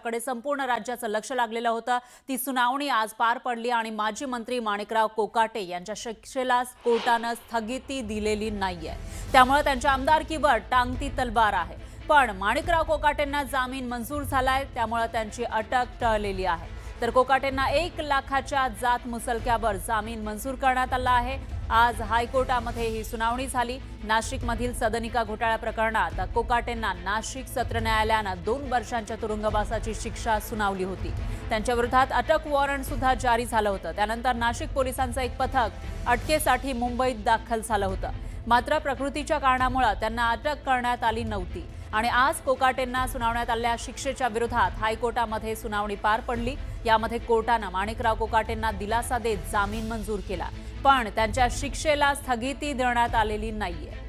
याकडे संपूर्ण राज्याचं लक्ष लागलेलं होतं। ती सुनावणी आज पार पडली आणि माजी मंत्री माणिकराव कोकाटे यांच्या शिक्षेला कोर्टाने स्थगिती दिलेली नाहीये। त्यामुळे त्यांच्या आमदारकीवर टांगती तलवार आहे। पण माणिकराव कोकाटेंना जामीन मंजूर झालाय, त्यामुळे त्यांची अटक टळलेली आहे। तर कोकाटेंना 1 लाखाच्या जात मुसलक्यावर जामीन मंजूर करण्यात आला आहे। आज हायकोर्टामध्ये ही सुनावणी झाली। नाशिकमधील सदनिका घोटाळा प्रकरणात कोकाटेंना नाशिक सत्र न्यायालयानं 2 वर्षांच्या तुरुंगवासाची शिक्षा सुनावली होती। त्यांच्या विरोधात अटक वॉरंट सुद्धा जारी झालं होतं। त्यानंतर नाशिक पोलिसांचं एक पथक अटकेसाठी मुंबईत दाखल झालं होतं। मात्र प्रकृतीच्या कारणामुळे त्यांना अटक करण्यात आली नव्हती आणि आज कोकाटेंना सुनावण्यात आलेल्या शिक्षेच्या विरोधात हायकोर्टामध्ये सुनावणी पार पडली। यामध्ये कोर्टानं माणिकराव कोकाटेंना दिलासा देत जामीन मंजूर केला, पण त्यांच्या शिक्षेला स्थगिती देण्यात आलेली नाहीये।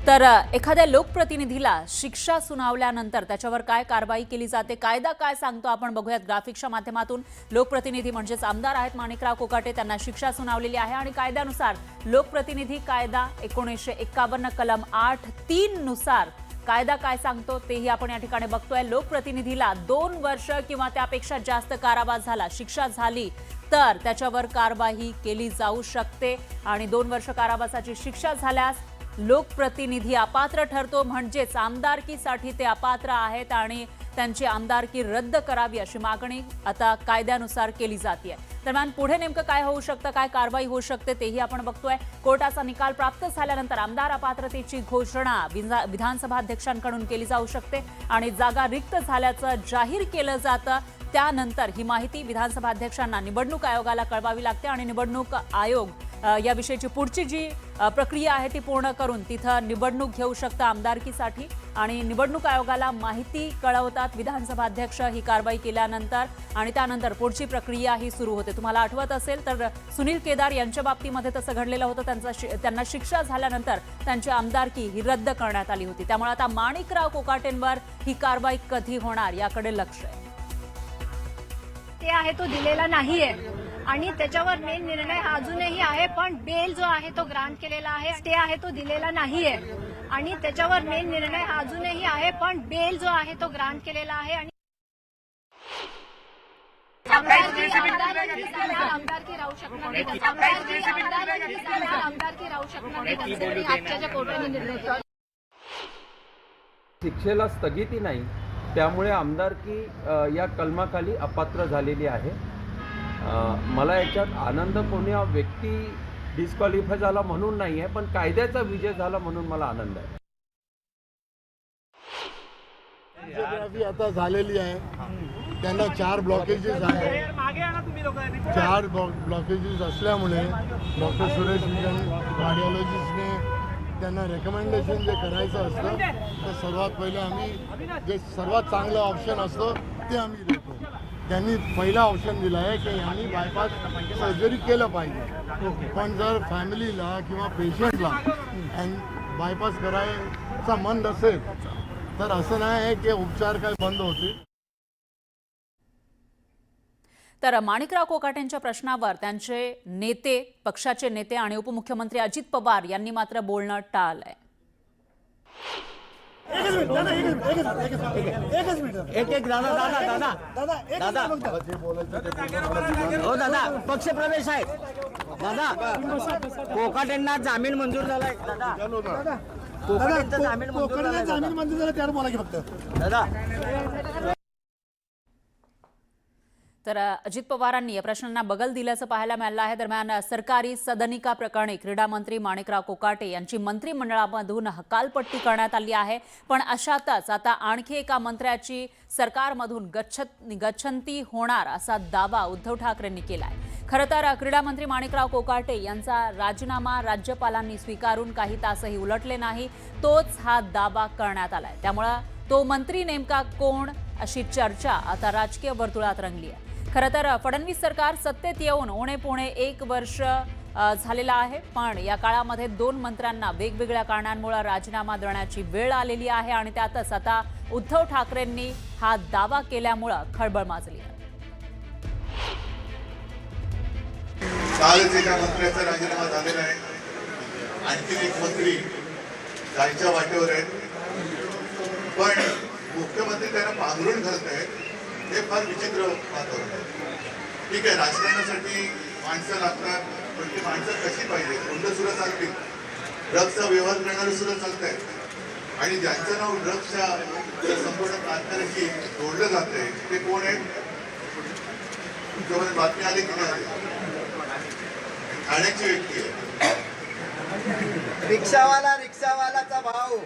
तर एखाद्या लोकप्रतिनिधीला शिक्षा सुनावल्यानंतर त्याच्यावर काय कारवाई केली जाते, कायदा काय सांगतो, आपण बघूयात ग्राफिक्सच्या माध्यमातून। लोकप्रतिनिधी म्हणजेच आमदार आहेत माणिकराव कोकाटे, त्यांना शिक्षा सुनावलेली आहे आणि कायद्यानुसार लोकप्रतिनिधी कायदा 1951 कलम 8(3) नुसार कायदा काय सांगतो तेही आपण या ठिकाणी बघतोय। लोकप्रतिनिधीला 2 वर्ष किंवा त्यापेक्षा जास्त कारावास झाला, शिक्षा झाली तर त्याच्यावर कारवाई केली जाऊ शकते आणि 2 वर्ष कारावासाची शिक्षा झाल्यास लोकप्रतिनिधी अपात्र ठरतो, म्हणजेच आमदारकीसाठी ते अपात्र आहेत आणि त्यांची आमदारकी रद्द करावी अशी मागणी आता कायद्यानुसार केली जाते। दरम्यान पुढे नेमकं काय होऊ शकतं, काय कारवाई होऊ शकते तेही आपण बघतोय। कोर्टाचा निकाल प्राप्त झाल्यानंतर आमदार अपात्रतेची घोषणा विधानसभा अध्यक्षांकडून केली जाऊ शकते आणि जागा रिक्त झाल्याचं जाहीर केलं जातं। त्यानंतर ही माहिती विधानसभा अध्यक्षांना निवडणूक आयोगाला कळवावी लागते आणि निवडणूक आयोग याविषयीची पुढची जी प्रक्रिया आहे ती पूर्ण करून तिथं निवडणूक घेऊ शकतं आमदारकीसाठी आणि निवडणूक आयोगाला माहिती कळवतात विधानसभा अध्यक्ष ही कारवाई केल्यानंतर आणि त्यानंतर पुढची प्रक्रिया ही सुरू होते। तुम्हाला आठवत असेल तर सुनील केदार यांच्या बाबतीमध्ये तसं घडलेलं होतं। त्यांना शिक्षा झाल्यानंतर त्यांची आमदारकी ही रद्द करण्यात आली होती। त्यामुळे आता माणिकराव कोकाटेंवर ही कारवाई कधी होणार याकडे लक्ष आहे। ते आहे तो दिलेला नाहीये आणि त्याच्यावर मेन निर्णय हा अजूनही आहे, पण बेल जो आहे तो ग्रांट केलेला आहे। स्टे आहे तो दिलेला नाहीये आणि त्याच्यावर मेन निर्णय हा अजूनही आहे, पण बेल जो आहे तो ग्रांट केलेला आहे आणि आमदारकी राहू शकणार नाही। आमदारकी राहू शकणार नाही आजच्या ज्या कोर्टाने निर्णय शिक्षेला स्थगिती नाही, त्यामुळे आमदारकी या कलमाखाली अपात्र झालेली आहे। मला याच्यात आनंद कोणी व्यक्ती डिस्क्वालिफाय झाला म्हणून नाही आहे, पण कायद्याचा विजय झाला म्हणून मला आनंद आहे। आता झालेली आहे, त्यांना 4 ब्लॉकेजेस आहे। 4 ब्लॉकेजेस असल्यामुळे डॉक्टर सुरेश कार्डिओलॉजिस्टने त्यांना रेकमेंडेशन जे करायचं असतं तर सर्वात पहिले आम्ही जे सर्वात चांगलं ऑप्शन असतं ते आम्ही देतो। त्यांनी पहिला ऑप्शन दिला आहे की यांनी बायपास सर्जरी केलं पाहिजे, पण जर फॅमिलीला किंवा पेशंटला बायपास करायचा मन नसेल तर असं नाही आहे की उपचार काय बंद होतील। तर माणिकराव कोकाटेंच्या प्रश्नावर त्यांचे नेते, पक्षाचे नेते आणि उपमुख्यमंत्री अजित पवार यांनी मात्र बोलणं टाळलंय। दादा पक्ष प्रवेश आहे दादा, कोकाटेंना जामीन मंजूर झालाय दादा, कोकाटेंचा जामीन मंजूर झाला त्यावर बोला की फक्त दादा। तर अजित पवारांनी या प्रश्नांना बगल दिल्याचं पाहायला मिळालं आहे। दरम्यान सरकारी सदनिका प्रकरणी क्रीडा मंत्री माणिकराव कोकाटे यांची मंत्रिमंडळामधून हकालपट्टी करण्यात आली आहे, पण अशातच आता आणखी एका मंत्र्याची सरकारमधून गच्छंती होणार असा दावा उद्धव ठाकरेंनी केलाय। खरं तर क्रीडा मंत्री माणिकराव कोकाटे यांचा राजीनामा राज्यपालांनी स्वीकारून काही तासही उलटले नाही, तोच हा दावा करण्यात आलाय। त्यामुळे तो मंत्री नेमका कोण अशी चर्चा आता राजकीय वर्तुळात रंगली आहे। खरं तर फडणवीस सरकार सत्तेत येऊन उणे 1 वर्ष झालेला आहे, पण या काळामध्ये 2 मंत्र्यांना वेगवेगळ्या कारणांमुळे राजीनामा देण्याची वेळ आलेली आहे आणि त्यातच आता उद्धव ठाकरेंनी हा दावा केल्यामुळे खळबळ माजली आहे। कालच एका मंत्र्याचा राजीनामा झालेला आहे, आणखी एक मंत्री जायच्या वाटेवर आहेत, पण मुख्यमंत्री त्यांना पांघरून घालतायत. हे फार विचित्र वातावरण आहे. ठीक आहे, राजकारणासाठी माणसं लागतात, पण ती माणसं कशी पाहिजे? गुंड सुद्धा चालतील, ड्रग्सचा व्यवहार करणारे सुद्धा चालत आहेत, आणि ज्यांचं नाव ड्रग्सच्या संपूर्ण कारखान्याशी जोडलं जातंय ते कोण आहेत? तुमच्यामध्ये बातमी आली की नाही आली? ठाण्याची व्यक्ती आहे. रिक्षावालाचा भाऊ